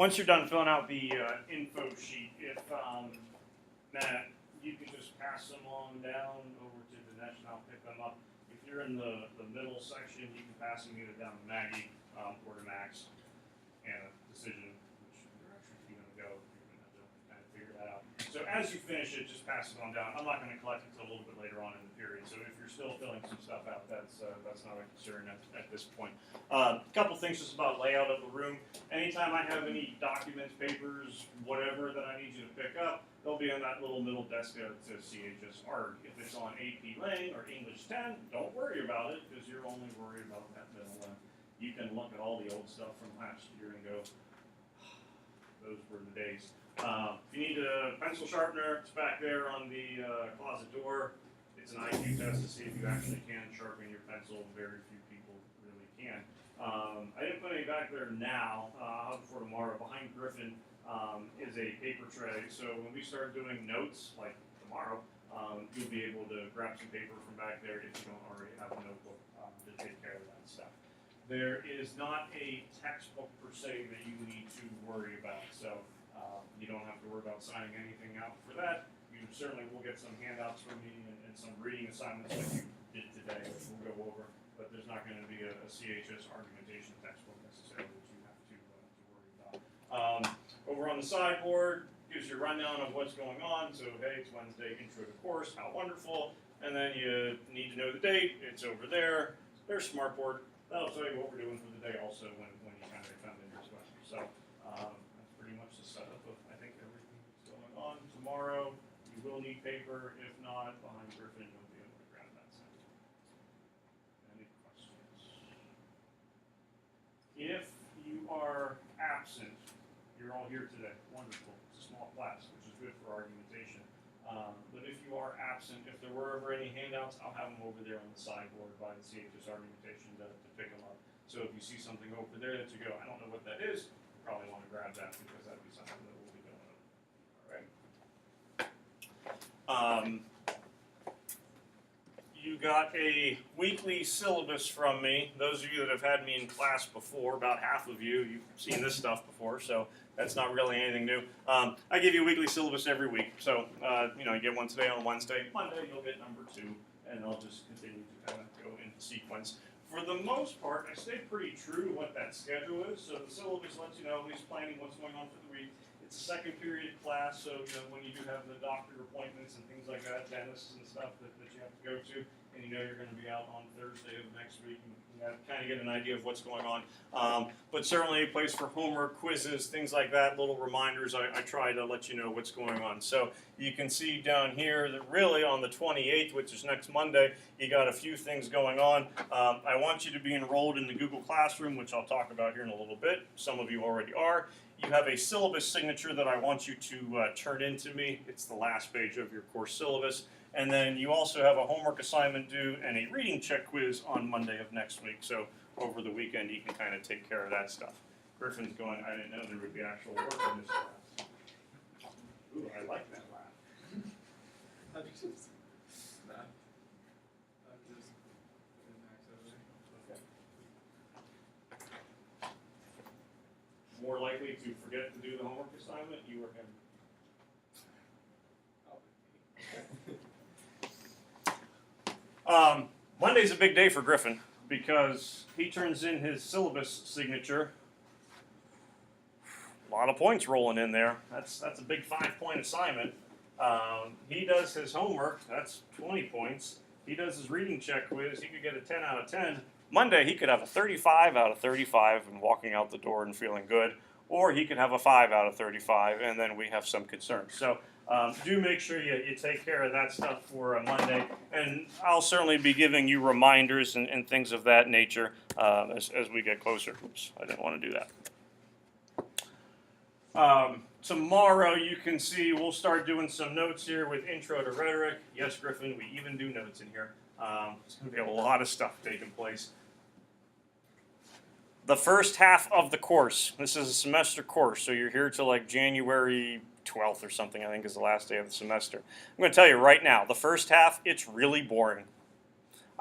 once you're done filling out the info sheet, if Matt, you can just pass them on down over to Dinesh and I'll pick them up. If you're in the middle section, you can pass them either down to Maggie or to Max and a decision which direction you're going to go. You're going to have to kind of figure that out. So as you finish it, just pass it on down. I'm not going to collect it until a little bit later on in the period. So if you're still filling some stuff out, that's not a concern at this point. A couple things just about layout of the room. Anytime I have any documents, papers, whatever that I need you to pick up, they'll be on that little middle desk that says CHS ARG. If it's on AP Lang or English 10, don't worry about it because you're only worried about that middle one. You can look at all the old stuff from last year and go, those were the days. If you need a pencil sharpener, it's back there on the closet door. It's an IQ test to see if you actually can sharpen your pencil. Very few people really can. I didn't put any back there now. I'll have it for tomorrow. Behind Griffin is a paper tray. So when we start doing notes, like tomorrow, you'll be able to grab some paper from back there if you don't already have a notebook to take care of that stuff. There is not a textbook per se that you need to worry about. So you don't have to worry about signing anything out for that. You certainly will get some handouts from me and some reading assignments like you did today, which we'll go over. But there's not going to be a CHS argumentation textbook necessarily that you have to worry about. Over on the sideboard, gives you a rundown of what's going on. So, hey, it's Wednesday, intro to course, how wonderful. And then you need to know the date, it's over there. There's Smartboard. That'll tell you what we're doing for the day also when you kind of come in as well. So, that's pretty much the setup of, I think, everything that's going on. Tomorrow, you will need paper. If not, behind Griffin, you'll be able to grab that side. Any questions? If you are absent, you're all here today. Wonderful. It's a small class, which is good for argumentation. But if you are absent, if there were ever any handouts, I'll have them over there on the sideboard by the CHS argumentation to pick them up. So if you see something over there that you go, I don't know what that is, you probably want to grab that because that'd be something that we'll be going over. All right. You got a weekly syllabus from me. Those of you that have had me in class before, about half of you, you've seen this stuff before, so that's not really anything new. I give you a weekly syllabus every week. So, you get one today on Wednesday. Monday, you'll get number 2, and I'll just continue to kind of go into sequence. For the most part, I stay pretty true to what that schedule is. So the syllabus lets you know who's planning what's going on for the week. It's a second period class, so when you do have the doctor appointments and things like that, dentists and stuff that you have to go to, and you're going to be out on Thursday of next week, and you kind of get an idea of what's going on. But certainly a place for homework, quizzes, things like that, little reminders. I try to let you know what's going on. So you can see down here that really on the 28th, which is next Monday, you got a few things going on. I want you to be enrolled in the Google Classroom, which I'll talk about here in a little bit. Some of you already are. You have a syllabus signature that I want you to turn in to me. It's the last page of your course syllabus. And then you also have a homework assignment due and a reading check quiz on Monday of next week. So over the weekend, you can kind of take care of that stuff. Griffin's going, I didn't know there would be actual work in this class. Ooh, I like that laugh. More likely to forget to do the homework assignment, you or him? Monday's a big day for Griffin because he turns in his syllabus signature. A lot of points rolling in there. That's a big 5-point assignment. He does his homework. That's 20 points. He does his reading check quiz. He could get a 10 out of 10. Monday, he could have a 35 out of 35 and walking out the door and feeling good. Or he could have a 5 out of 35, and then we have some concerns. So do make sure you take care of that stuff for Monday. And I'll certainly be giving you reminders and things of that nature as we get closer. Oops, I didn't want to do that. Tomorrow, you can see we'll start doing some notes here with Intro to Rhetoric. Yes, Griffin, we even do notes in here. There's going to be a lot of stuff taking place. The first half of the course, this is a semester course, so you're here till like January 12th or something, I think is the last day of the semester. I'm going to tell you right now, the first half, it's really boring.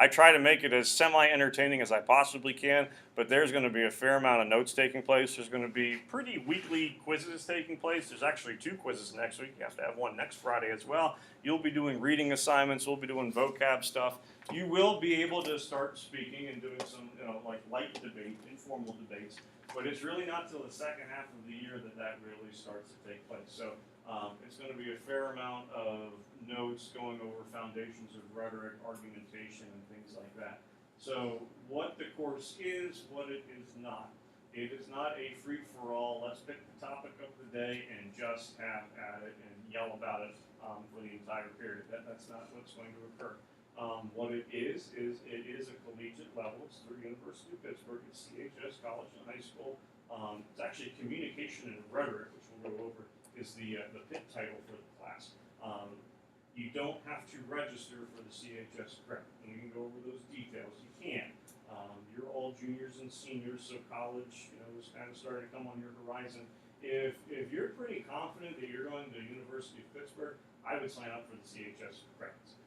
I try to make it as semi-entertaining as I possibly can, but there's going to be a fair amount of notes taking place. There's going to be pretty weekly quizzes taking place. There's actually 2 quizzes next week. You have to have one next Friday as well. You'll be doing reading assignments. We'll be doing vocab stuff. You will be able to start speaking and doing some, like light debate, informal debates. But it's really not till the second half of the year that really starts to take place. So it's going to be a fair amount of notes going over foundations of rhetoric, argumentation, and things like that. So what the course is, what it is not. It is not a free-for-all, let's pick the topic of the day and just have at it and yell about it for the entire period. That's not what's going to occur. What it is it is a collegiate level. It's through University of Pittsburgh. It's CHS, college and high school. It's actually communication and rhetoric, which we'll go over, is the PIT title for the class. You don't have to register for the CHS credit, and we can go over those details. You can. You're all juniors and seniors, so college, is kind of starting to come on your horizon. If you're pretty confident that you're going to the University of Pittsburgh, I would sign up for the CHS credits.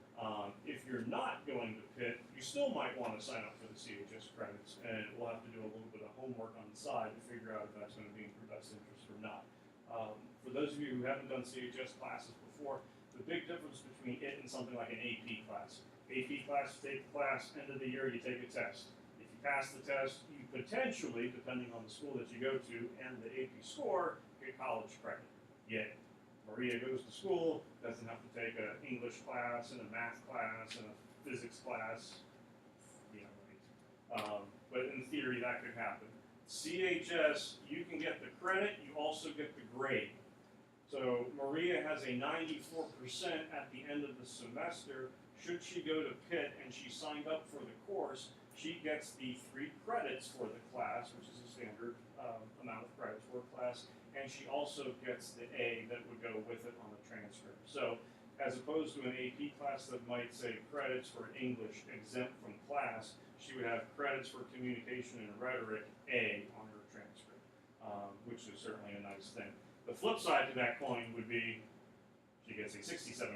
If you're not going to Pitt, you still might want to sign up for the CHS credits, and we'll have to do a little bit of homework on the side to figure out if that's going to be in your best interest or not. For those of you who haven't done CHS classes before, the big difference between it and something like an AP class. AP class, you take the class, end of the year, you take a test. If you pass the test, you potentially, depending on the school that you go to and the AP score, get college credit. Yet, Maria goes to school, doesn't have to take an English class and a math class and a physics class. But in theory, that could happen. CHS, you can get the credit, you also get the grade. So Maria has a 94% at the end of the semester. Should she go to Pitt and she signed up for the course, she gets the 3 credits for the class, which is a standard amount of credits for a class, and she also gets the A that would go with it on the transcript. So as opposed to an AP class that might say credits for English exempt from class, she would have credits for communication and rhetoric A on her transcript, which is certainly a nice thing. The flip side to that coin would be she gets a 67%.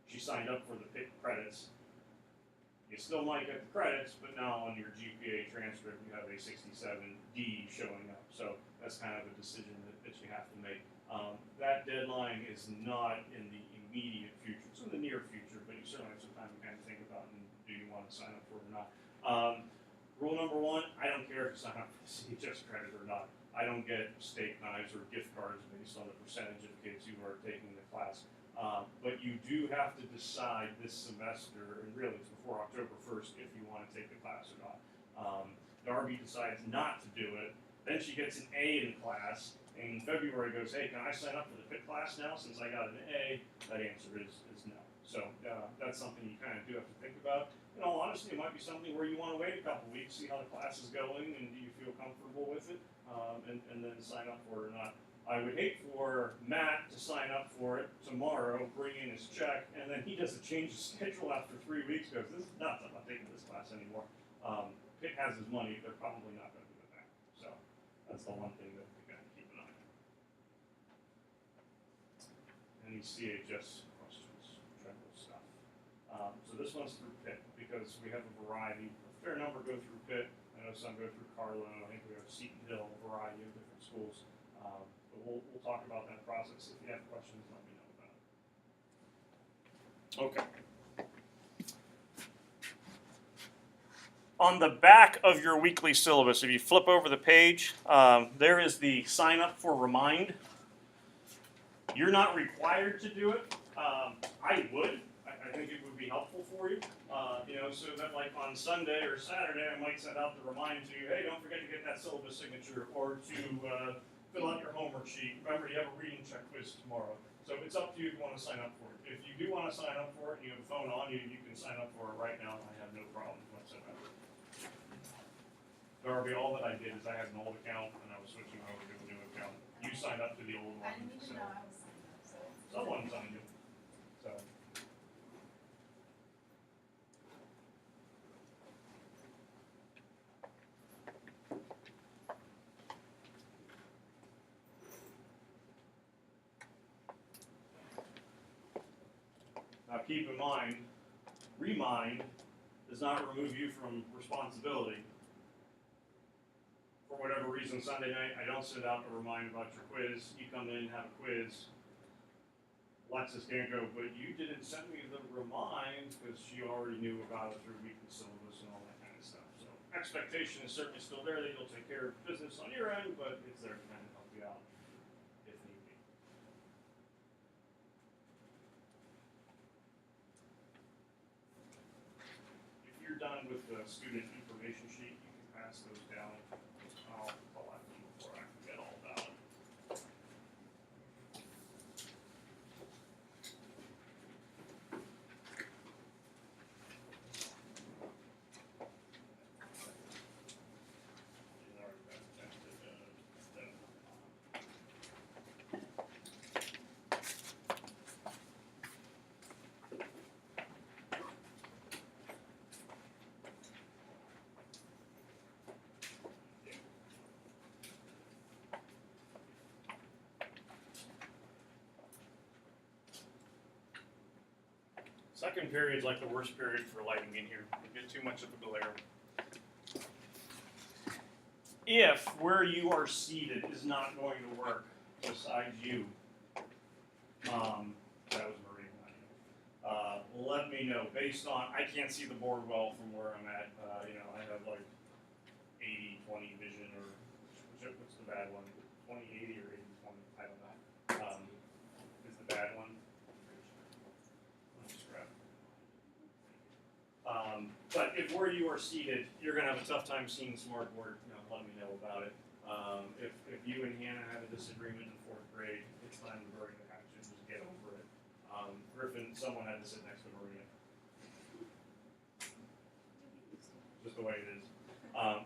She signed up for the PIT credits. You still might get the credits, but now on your GPA transcript you have a 67D showing up. So that's kind of a decision that you have to make. That deadline is not in the immediate future. It's in the near future, but you certainly have some time to kind of think about and do you want to sign up for it or not. Rule number 1, I don't care if you sign up for the CHS credit or not. I don't get steak knives or gift cards based on the percentage of kids who are taking the class. But you do have to decide this semester, and really it's before October 1st, if you want to take the class or not. Darby decides not to do it. Then she gets an A in class, and in February goes, hey, can I sign up for the PIT class now since I got an A? That answer is no. So that's something you kind of do have to think about. In all honesty, it might be something where you want to wait a couple weeks, see how the class is going, and do you feel comfortable with it, and then sign up for it or not. I would hate for Matt to sign up for it tomorrow, bring in his check, and then he doesn't change his schedule after 3 weeks, goes, this is nuts, I'm not taking this class anymore. Pitt has his money, they're probably not going to do it back. So that's the one thing that we got to keep an eye on. Any CHS questions, general stuff? So this one's through Pitt, because we have a variety, a fair number go through Pitt. I know some go through Carlo, I think we have Seton Hill, a variety of different schools. But we'll talk about that process. If you have questions, let me know about it. Okay. On the back of your weekly syllabus, if you flip over the page, there is the sign up for Remind. You're not required to do it. I would. I think it would be helpful for you. So that like on Sunday or Saturday, I might send out the remind to you, hey, don't forget to get that syllabus signature, or to fill out your homework sheet. Remember, you have a reading check quiz tomorrow. So it's up to you if you want to sign up for it. If you do want to sign up for it and you have a phone on you, you can sign up for it right now. I have no problem whatsoever. Darby, all that I did is I had an old account and I was switching over to a new account. You signed up to the old one. I didn't even know I was signed up, so. Someone signed you. So. Now keep in mind, Remind does not remove you from responsibility. For whatever reason, Sunday night, I don't send out a reminder about your quiz. You come in, have a quiz. Alexis can't go, but you didn't send me the remind because she already knew about it through weekly syllabus and all that kind of stuff. So expectation is certainly still there that you'll take care of business on your end, but it's there to kind of help you out if need be. If you're done with the student information sheet, you can pass those down. I'll collect them before I forget all about it. Second period is like the worst period for lighting in here. You get too much of a glare. If where you are seated is not going to work besides you, that was Marie, not you. Let me know. Based on, I can't see the board well from where I'm at. I have like 80-20 vision, or what's the bad one? 20-80 or 80-20? I don't know. Is the bad one? But if where you are seated, you're going to have a tough time seeing smartboard, let me know about it. If you and Hannah had a disagreement in 4th grade, it's time to bury the hatchet, just get over it. Griffin, someone had to sit next to Maria. Just the way it is.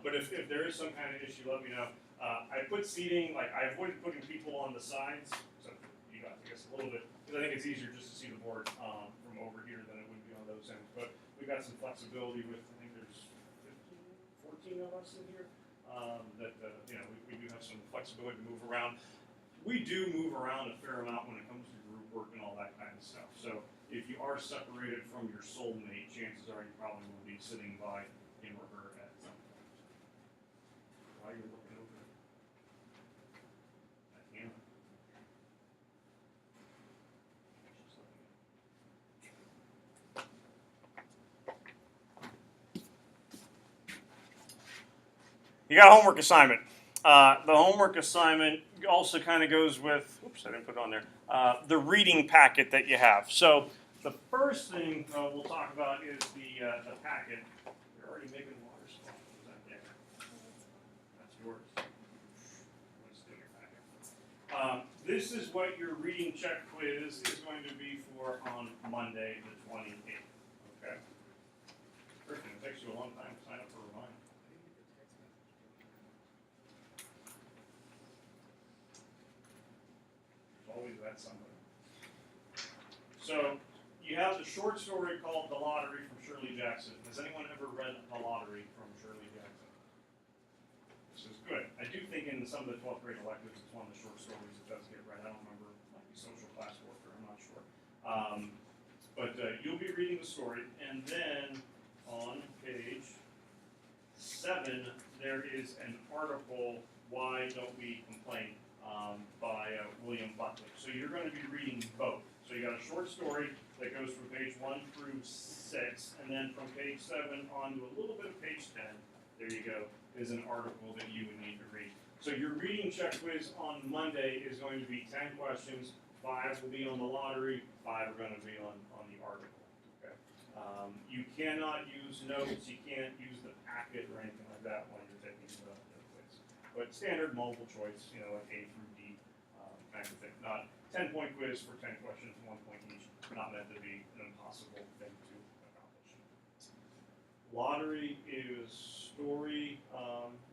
But if there is some kind of issue, let me know. I put seating, like I avoided putting people on the sides, so you guys, I guess a little bit, because I think it's easier just to see the board from over here than it would be on those ends. But we've got some flexibility with, I think there's 15, 14 of us in here, we do have some flexibility to move around. We do move around a fair amount when it comes to group work and all that kind of stuff. So if you are separated from your soulmate, chances are you probably will be sitting by him or her at some point. Why are you looking over at Hannah? You got a homework assignment. The homework assignment also kind of goes with, oops, I didn't put it on there, the reading packet that you have. So the first thing we'll talk about is the packet. You're already making water splash. Is that there? That's yours. Let's do your packet. This is what your reading check quiz is going to be for on Monday, the 28th. Okay? Griffin, it takes you a long time to sign up for a reminder. Always that somebody. So you have the short story called The Lottery from Shirley Jackson. Has anyone ever read The Lottery from Shirley Jackson? This is good. I do think in some of the 12th grade electives it's one of the short stories that does get read. I don't remember, it might be social class warfare, I'm not sure. But you'll be reading the story, and then on page 7 there is an article, Why Don't We Complain? By William Buckley. So you're going to be reading both. So you got a short story that goes from page 1 through 6, and then from page 7 on to a little bit of page 10, there you go, is an article that you would need to read. So your reading check quiz on Monday is going to be 10 questions, 5 will be on the lottery, 5 are going to be on the article. Okay. You cannot use notes, you can't use the packet or anything like that when you're taking the quiz. But standard multiple choice, like A through D kind of thing. Not 10-point quiz for 10 questions, 1 point each. Not meant to be an impossible thing to accomplish. Lottery is story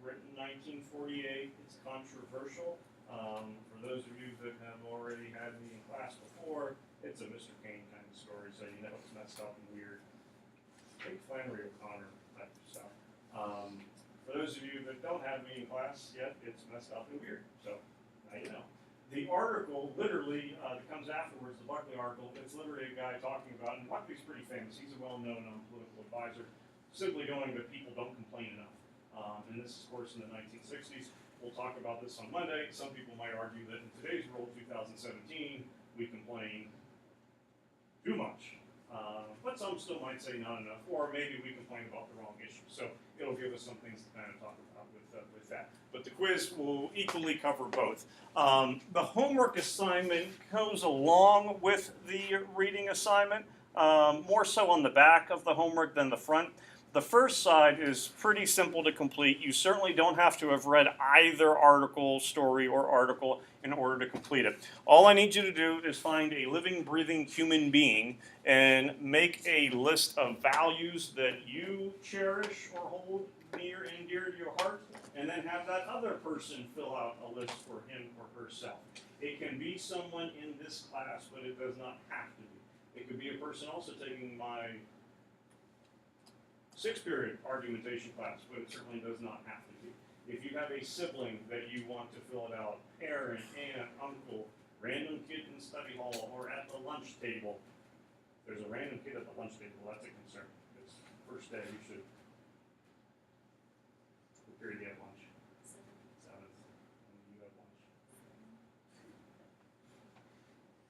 written 1948. It's controversial. For those of you that have already had me in class before, it's a Mr. Kane kind of story, so you know it's messed up and weird. Think Flannery O'Connor type of stuff. For those of you that don't have me in class yet, it's messed up and weird. So now you know. The article, literally, that comes afterwards, the Buckley article, it's literally a guy talking about, and Buckley's pretty famous. He's a well-known political advisor. simply knowing that people don't complain enough. And this is, of course, in the 1960s. We'll talk about this on Monday. Some people might argue that in today's world, 2017, we complain too much. But some still might say not enough, or maybe we complain about the wrong issue. So it'll give us some things to kind of talk about with that. But the quiz will equally cover both. The homework assignment goes along with the reading assignment, more so on the back of the homework than the front. The first side is pretty simple to complete. You certainly don't have to have read either article, story, or article in order to complete it. All I need you to do is find a living, breathing human being and make a list of values that you cherish or hold near and dear to your heart, and then have that other person fill out a list for him or herself. It can be someone in this class, but it does not have to be. It could be a person also taking my 6th period argumentation class, but it certainly does not have to be. If you have a sibling that you want to fill it out, parent, aunt, uncle, random kid in study hall or at the lunch table. There's a random kid at the lunch table, that's a concern. Because first day you should. What period do you have lunch? 7th. When do you have lunch?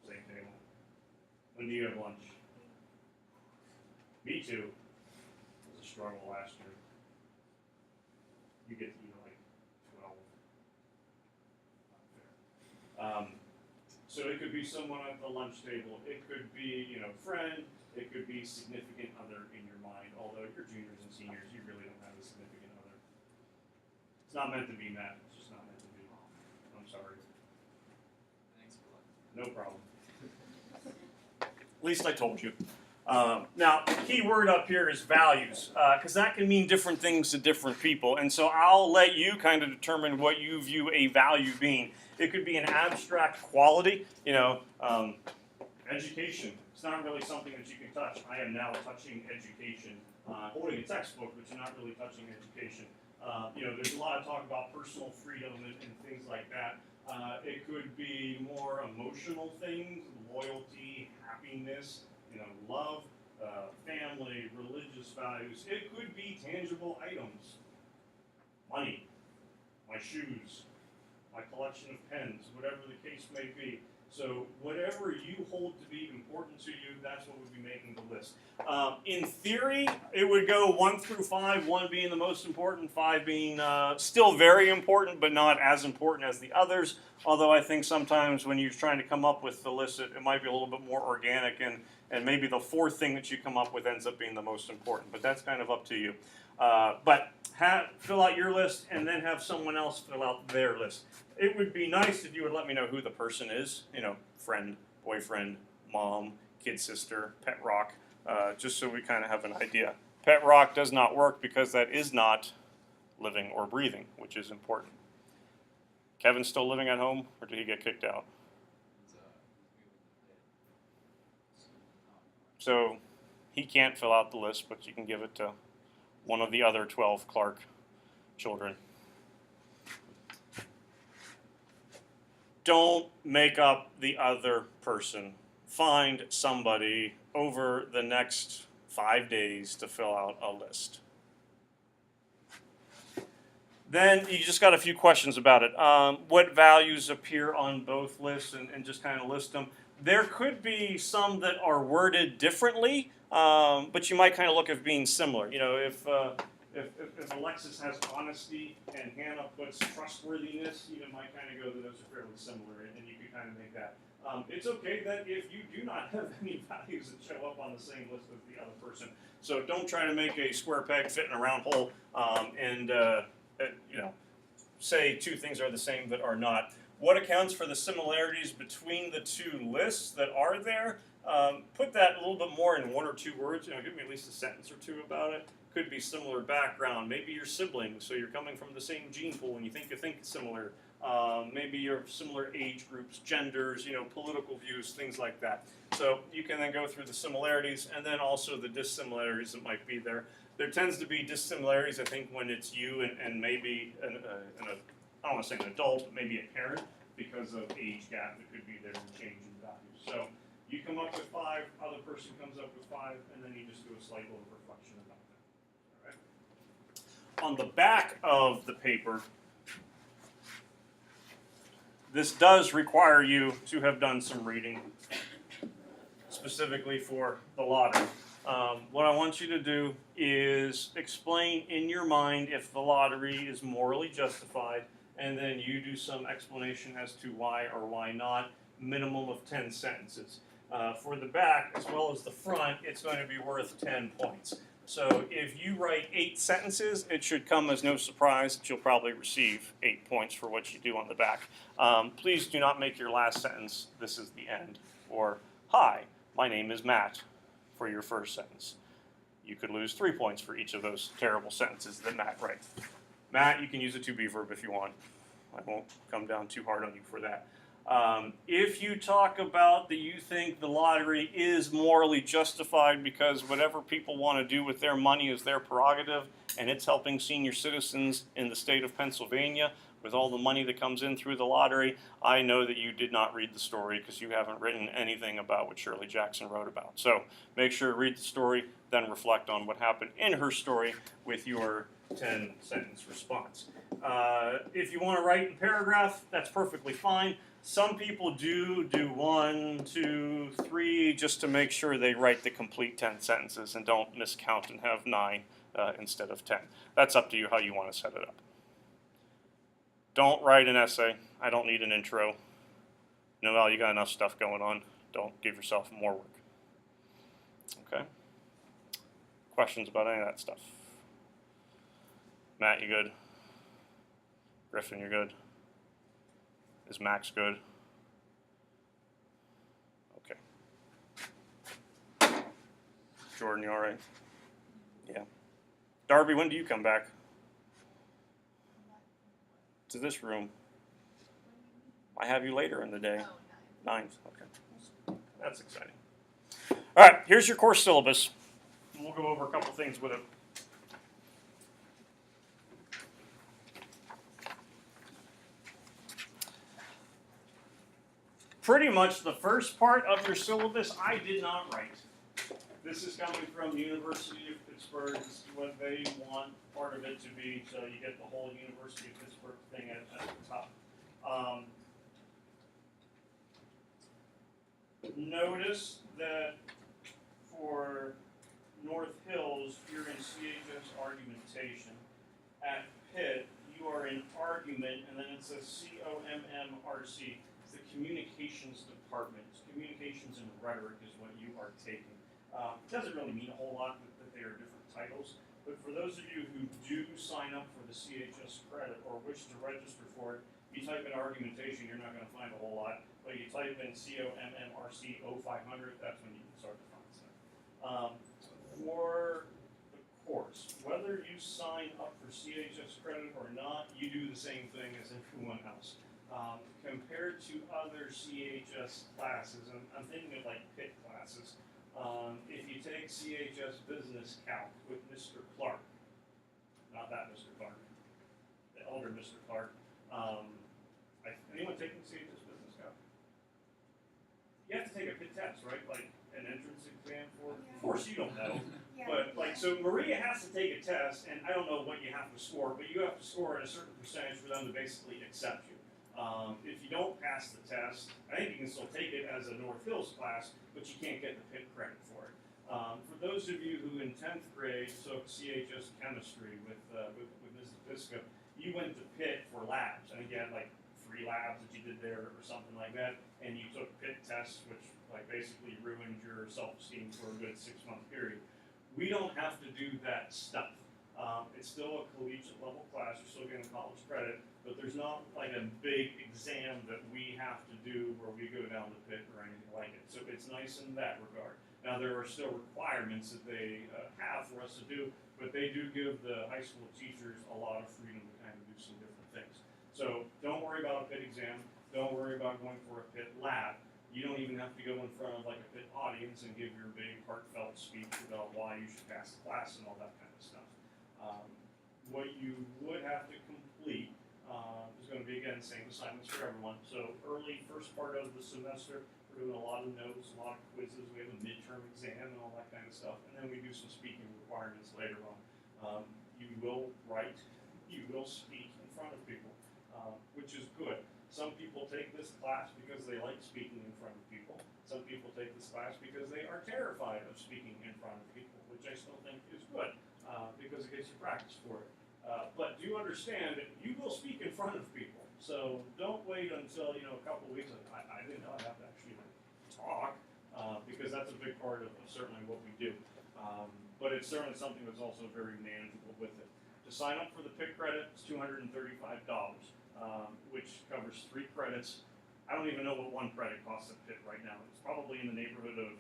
Same day. When do you have lunch? Me too. Struggle last year. You get to eat like 12. Not fair. So it could be someone at the lunch table. It could be, friend. It could be significant other in your mind. Although you're juniors and seniors, you really don't have a significant other. It's not meant to be met. It's just not meant to be. I'm sorry. Thanks for that. No problem. At least I told you. Now, the key word up here is values, because that can mean different things to different people. And so I'll let you kind of determine what you view a value being. It could be an abstract quality, education. It's not really something that you can touch. I am now touching education, holding a textbook, but you're not really touching education. There's a lot of talk about personal freedom and things like that. It could be more emotional things, loyalty, happiness, love, family, religious values. It could be tangible items. Money, my shoes, my collection of pens, whatever the case may be. So whatever you hold to be important to you, that's what would be making the list. In theory, it would go 1 through 5, 1 being the most important, 5 being still very important, but not as important as the others. Although I think sometimes when you're trying to come up with the list, it might be a little bit more organic, and maybe the 4th thing that you come up with ends up being the most important. But that's kind of up to you. But fill out your list and then have someone else fill out their list. It would be nice if you would let me know who the person is, friend, boyfriend, mom, kid sister, pet rock, just so we kind of have an idea. Pet rock does not work because that is not living or breathing, which is important. Kevin's still living at home, or did he get kicked out? So he can't fill out the list, but you can give it to one of the other 12 Clark children. Don't make up the other person. Find somebody over the next 5 days to fill out a list. Then you just got a few questions about it. What values appear on both lists, and just kind of list them. There could be some that are worded differently, but you might kind of look at being similar. If Alexis has honesty and Hannah puts trustworthiness, you might kind of go that those are fairly similar, and you could kind of make that. It's okay that if you do not have any values that show up on the same list as the other person. So don't try to make a square peg fit in a round hole, and say two things are the same that are not. What accounts for the similarities between the two lists that are there? Put that a little bit more in 1 or 2 words. Give me at least a sentence or two about it. Could be similar background. Maybe you're siblings, so you're coming from the same gene pool, and you think similar. Maybe you're similar age groups, genders, political views, things like that. So you can then go through the similarities, and then also the dissimilarities that might be there. There tends to be dissimilarities, I think, when it's you and maybe I don't want to say an adult, but maybe a parent, because of age gap that could be there and change in values. So you come up with 5, other person comes up with 5, and then you just do a slight little reflection about that. All on the back of the paper, this does require you to have done some reading, specifically for the lottery. What I want you to do is explain in your mind if the lottery is morally justified, and then you do some explanation as to why or why not, minimum of 10 sentences. For the back, as well as the front, it's going to be worth 10 points. So if you write 8 sentences, it should come as no surprise that you'll probably receive 8 points for what you do on the back. Please do not make your last sentence, "This is the end," or "Hi, my name is Matt," for your first sentence. You could lose 3 points for each of those terrible sentences that Matt writes. Matt, you can use a to-be verb if you want. I won't come down too hard on you for that. If you talk about that you think the lottery is morally justified because whatever people want to do with their money is their prerogative, and it's helping senior citizens in the state of Pennsylvania with all the money that comes in through the lottery, I know that you did not read the story because you haven't written anything about what Shirley Jackson wrote about. So make sure to read the story, then reflect on what happened in her story with your 10-sentence response. If you want to write in paragraph, that's perfectly fine. Some people do 1, 2, 3 just to make sure they write the complete 10 sentences and don't miscount and have 9 instead of 10. That's up to you how you want to set it up. Don't write an essay. I don't need an intro. Noel, you got enough stuff going on. Don't give yourself more work. Okay? Questions about any of that stuff? Matt, you good? Griffin, you're good? Is Max good? Okay. Jordan, you all right? Yeah. Darby, when do you come back? To this room. I have you later in the day. 9th. Okay. That's exciting. All right, here's your course syllabus. We'll go over a couple things with it. Pretty much the first part of your syllabus I did not write. This is coming from the University of Pittsburgh. This is what they want part of it to be, so you get the whole University of Pittsburgh thing at the top. Notice that for North Hills, you're in CHS argumentation. At Pitt, you are in argument, and then it says COMMRC. It's the communications department. Communications and rhetoric is what you are taking. It doesn't really mean a whole lot that they are different titles, but for those of you who do sign up for the CHS credit or wish to register for it, you type in argumentation, you're not going to find a whole lot, but you type in COMMRC 0500, that's when you can start to find stuff. For the course, whether you sign up for CHS credit or not, you do the same thing as everyone else. Compared to other CHS classes, and I'm thinking of like Pitt classes, if you take CHS Business Calc with Mr. Clark, not that Mr. Clark, the elder Mr. Clark, anyone taking CHS Business Calc? You have to take a Pitt test, right? Like an entrance exam for it? Of course you don't know. Yeah. But like, so Maria has to take a test, and I don't know what you have to score, but you have to score at a certain percentage for them to basically accept you. If you don't pass the test, I think you can still take it as a North Hills class, but you can't get the Pitt credit for it. For those of you who in 10th grade took CHS chemistry with Mrs. Pisca, you went to Pitt for labs, and again, like 3 labs that you did there or something like that, and you took Pitt tests, which like basically ruined your self-esteem for a good 6-month period. We don't have to do that stuff. It's still a collegiate level class, you're still getting college credit, but there's not like a big exam that we have to do where we go down to Pitt or anything like it. So it's nice in that regard. Now there are still requirements that they have for us to do, but they do give the high school teachers a lot of freedom to kind of do some different things. So don't worry about a Pitt exam, don't worry about going for a Pitt lab. You don't even have to go in front of like a Pitt audience and give your big heartfelt speech about why you should pass the class and all that kind of stuff. What you would have to complete is going to be, again, same assignments for everyone. So early, first part of the semester, we're doing a lot of notes, a lot of quizzes. We have a midterm exam and all that kind of stuff. And then we do some speaking requirements later on. you will write, you will speak in front of people, which is good. Some people take this class because they like speaking in front of people. Some people take this class because they are terrified of speaking in front of people, which I still think is good, because it gets you practice for it. But do understand that you will speak in front of people. So don't wait until, a couple of weeks. I didn't know I have to actually talk, because that's a big part of certainly what we do. But it's certainly something that's also very manageable with it. To sign up for the PIC credit, it's $235, which covers 3 credits. I don't even know what 1 credit costs at PIC right now. It's probably in the neighborhood of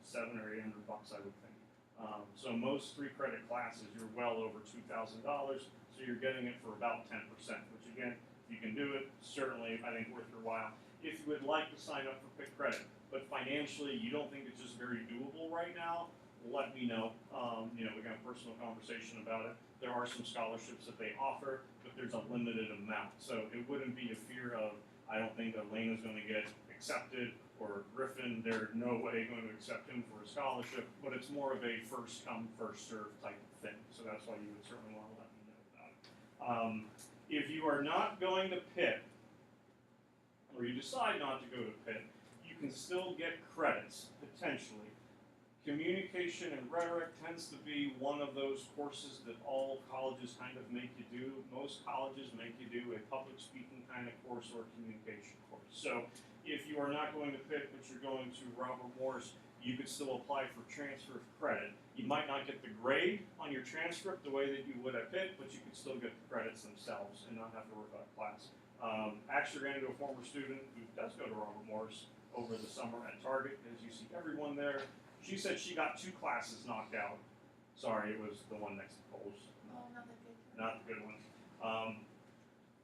$700 or $800, I would think. So most 3 credit classes, you're well over $2,000. So you're getting it for about 10%, which again, if you can do it, certainly I think worth your while. If you would like to sign up for PIC credit, but financially you don't think it's just very doable right now, let me know. We can have a personal conversation about it. There are some scholarships that they offer, but there's a limited amount. So it wouldn't be a fear of, I don't think Elena's going to get accepted, or Griffin, they're no way going to accept him for a scholarship, but it's more of a first come, first served type of thing. So that's why you would certainly want to let me know about it. If you are not going to PIT, or you decide not to go to PIT, you can still get credits, potentially. Communication and rhetoric tends to be one of those courses that all colleges kind of make you do. Most colleges make you do a public speaking kind of course or a communication course. So if you are not going to PIT, but you're going to Robert Morris, you could still apply for transfer of credit. You might not get the grade on your transcript the way that you would at PIT, but you could still get the credits themselves and not have to work on a class. Actually ran into a former student who does go to Robert Morris over the summer at Target, as you see everyone there. She said she got 2 classes knocked out. Sorry, it was the one next to Cole's. Oh, not the good. Not the good one.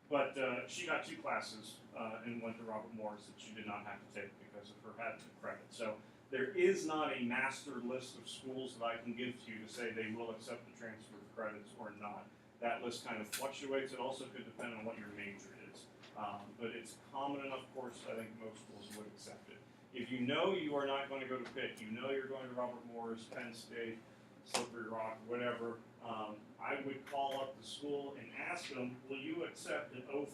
But she got 2 classes and went to Robert Morris that she did not have to take because of her having the credit. So there is not a master list of schools that I can give to you to say they will accept the transfer of credits or not. That list kind of fluctuates. It also could depend on what your major is. But it's a common enough course that I think most schools would accept it. If you know you are not going to go to Pitt, you know you're going to Robert Morris, Penn State, Slippery Rock, whatever, I would call up the school and ask them, will you accept an 0500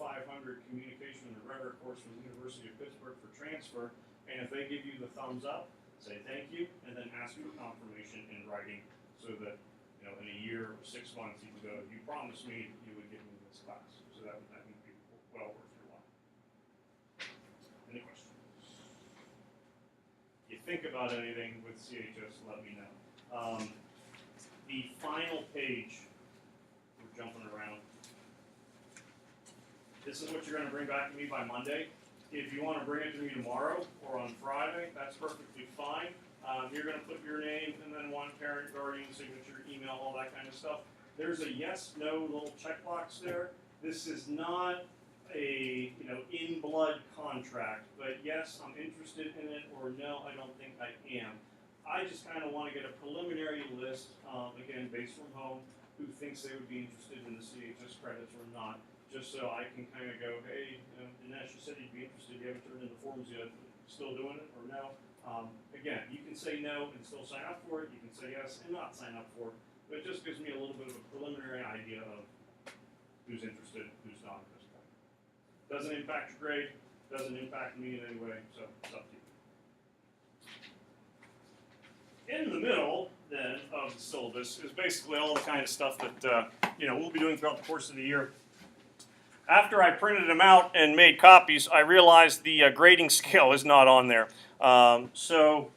communication and rhetoric course from the University of Pittsburgh for transfer? And if they give you the thumbs up, say thank you, and then ask for confirmation in writing so that, in a year or 6 months you can go, you promised me you would give me this class. So that would be well worth your while. Any questions? If you think about anything with CHS, let me know. The final page, we're jumping around. This is what you're going to bring back to me by Monday. If you want to bring it to me tomorrow or on Friday, that's perfectly fine. You're going to put your name and then one parent, guardian, signature, email, all that kind of stuff. There's a yes, no little checkbox there. This is not a in-blood contract, but yes, I'm interested in it, or no, I don't think I am. I just kind of want to get a preliminary list, again, based from home, who thinks they would be interested in the CHS credits or not, just so I can kind of go, hey, Dinesh, you said you'd be interested, you haven't turned in the forms yet, still doing it, or no? Again, you can say no and still sign up for it, you can say yes and not sign up for it, but it just gives me a little bit of a preliminary idea of who's interested, who's not at this point. Doesn't impact your grade, doesn't impact me in any way, so it's up to you. In the middle, then, of the syllabus is basically all the kind of stuff that we'll be doing throughout the course of the year. After I printed them out and made copies, I realized the grading scale is not on there. So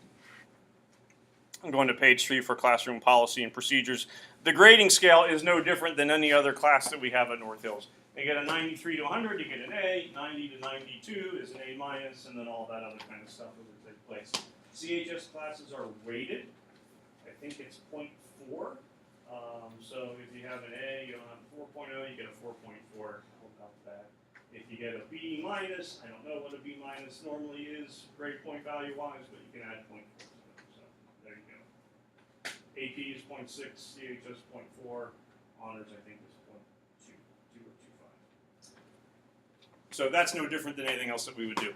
I'm going to page 3 for classroom policy and procedures. The grading scale is no different than any other class that we have at North Hills. You get a 93 to 100, you get an A, 90 to 92 is an A minus, and then all that other kind of stuff that would take place. CHS classes are weighted. I think it's 0.4. So if you have an A, you don't have a 4.0, you get a 4.4. How about that? If you get a B minus, I don't know what a B minus normally is, grade point value wise, but you can add 0.4 to it. So there you go. AP is 0.6, CHS 0.4, honors I think is 0.2 or 2.5. So that's no different than anything else that we would do.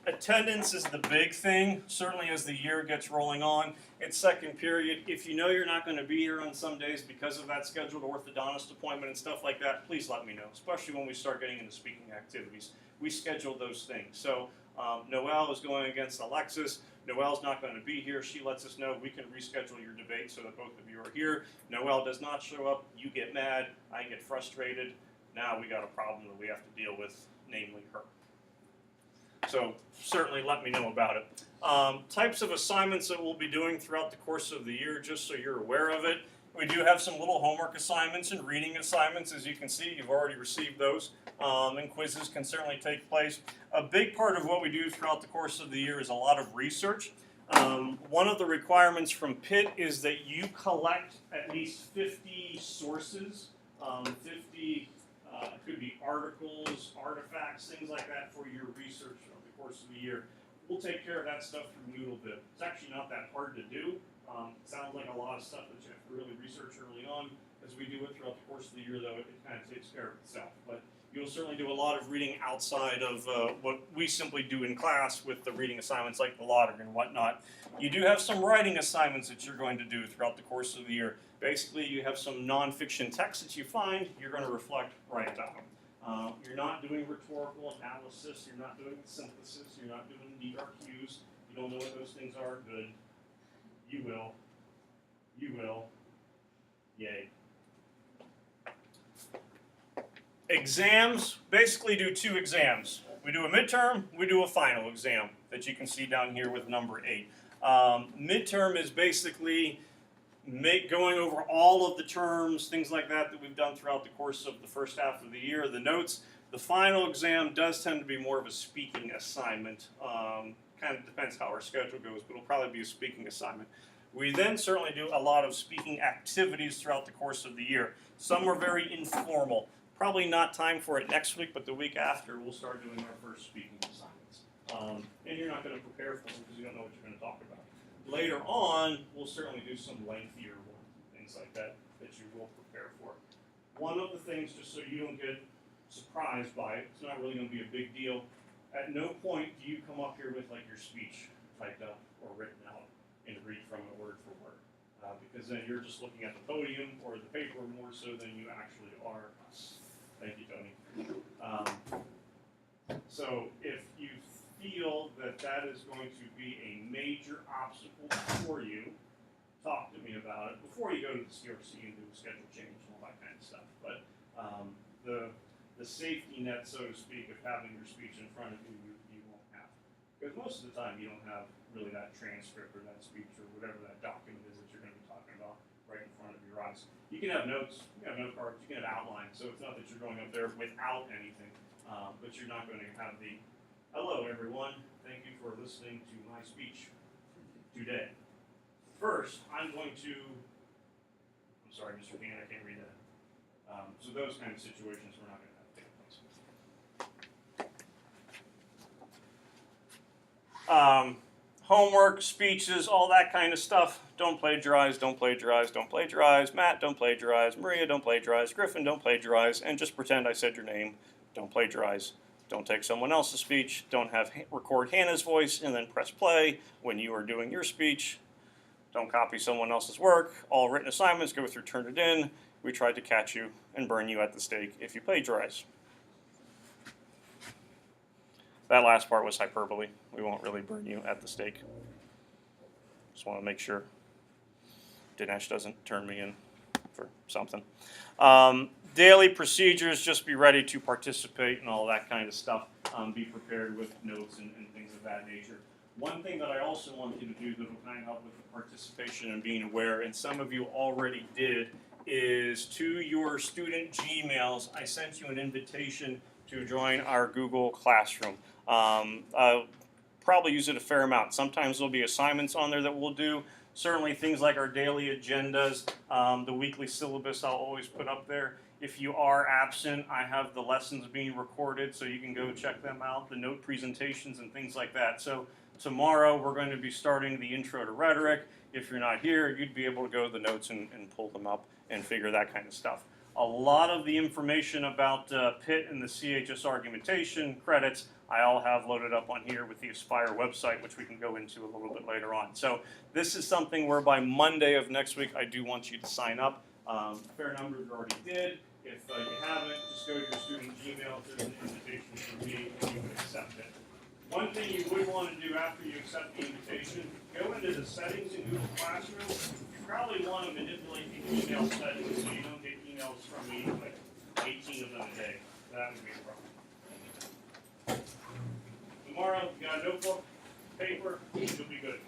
attendance is the big thing, certainly as the year gets rolling on. It's second period. If you know you're not going to be here on some days because of that scheduled orthodontist appointment and stuff like that, please let me know, especially when we start getting into speaking activities. We schedule those things. So Noelle is going against Alexis. Noelle's not going to be here. She lets us know we can reschedule your debate so that both of you are here. Noelle does not show up. You get mad. I get frustrated. Now we got a problem that we have to deal with, namely her. So certainly let me know about it. Types of assignments that we'll be doing throughout the course of the year, just so you're aware of it. We do have some little homework assignments and reading assignments. As you can see, you've already received those. And quizzes can certainly take place. A big part of what we do throughout the course of the year is a lot of research. One of the requirements from Pitt is that you collect at least 50 sources, 50 it could be articles, artifacts, things like that for your research over the course of the year. We'll take care of that stuff through Noodlebib. It's actually not that hard to do. It sounds like a lot of stuff that you have to really research early on. As we do it throughout the course of the year, though, it kind of takes care of itself. But you'll certainly do a lot of reading outside of what we simply do in class with the reading assignments like the lottery and whatnot. You do have some writing assignments that you're going to do throughout the course of the year. Basically, you have some nonfiction texts that you find, you're going to reflect, write about them. You're not doing rhetorical analysis, you're not doing synthesis, you're not doing DRQs. You don't know what those things are, good. You will. You will. Yay. Exams, basically do two exams. We do a midterm, we do a final exam that you can see down here with number 8. Midterm is basically going over all of the terms, things like that we've done throughout the course of the first half of the year, the notes. The final exam does tend to be more of a speaking assignment. Kind of depends how our schedule goes, but it'll probably be a speaking assignment. We then certainly do a lot of speaking activities throughout the course of the year. Some are very informal. Probably not time for it next week, but the week after we'll start doing our first speaking assignments. And you're not going to prepare for them because you don't know what you're going to talk about. Later on, we'll certainly do some lengthier ones, things like that you will prepare for. One of the things, just so you don't get surprised by it, it's not really going to be a big deal. At no point do you come up here with like your speech typed up or written out and read from it word for word. Because then you're just looking at the podium or the paper more so than you actually are us. Thank you, Tony. So if you feel that that is going to be a major obstacle for you, talk to me about it before you go to the CRC and do a schedule change and all that kind of stuff. But the safety net, so to speak, of having your speech in front of you, you won't have. Because most of the time you don't have really that transcript or that speech or whatever that document is that you're going to be talking about right in front of your eyes. You can have notes, you can have note cards, you can have outlines, so it's not that you're going up there without anything, but you're not going to have the, hello everyone, thank you for listening to my speech today. First, I'm going to, I'm sorry, Mr. Dean, I can't read that. So those kind of situations we're not going to have to take place. Homework, speeches, all that kind of stuff. Don't plagiarize, don't plagiarize, don't plagiarize. Matt, don't plagiarize. Maria, don't plagiarize. Griffin, don't plagiarize. And just pretend I said your name. Don't plagiarize. Don't take someone else's speech. Don't record Hannah's voice and then press play when you are doing your speech. Don't copy someone else's work. All written assignments go through turn it in. We tried to catch you and burn you at the stake if you plagiarize. That last part was hyperbole. We won't really burn you at the stake. Just want to make sure Dinesh doesn't turn me in for something. Daily procedures, just be ready to participate and all that kind of stuff. Be prepared with notes and things of that nature. One thing that I also want you to do that will kind of help with the participation and being aware, and some of you already did, is to your student Gmails, I sent you an invitation to join our Google Classroom. I'll probably use it a fair amount. Sometimes there'll be assignments on there that we'll do. Certainly things like our daily agendas, the weekly syllabus I'll always put up there. If you are absent, I have the lessons being recorded so you can go check them out, the note presentations and things like that. So tomorrow we're going to be starting the Intro to Rhetoric. If you're not here, you'd be able to go to the notes and pull them up and figure that kind of stuff. A lot of the information about PIT and the CHS argumentation credits, I all have loaded up on here with the Aspire website, which we can go into a little bit later on. So this is something where by Monday of next week, I do want you to sign up. A fair number of you already did. If you haven't, just go to your student Gmail, there's an invitation for me, and you can accept it. One thing you would want to do after you accept the invitation, go into the settings in Google Classroom. You probably want to manipulate the email settings so you don't get emails from me, like 18 of them a day. That would be a problem. Tomorrow, you got a notebook, paper, you'll be good.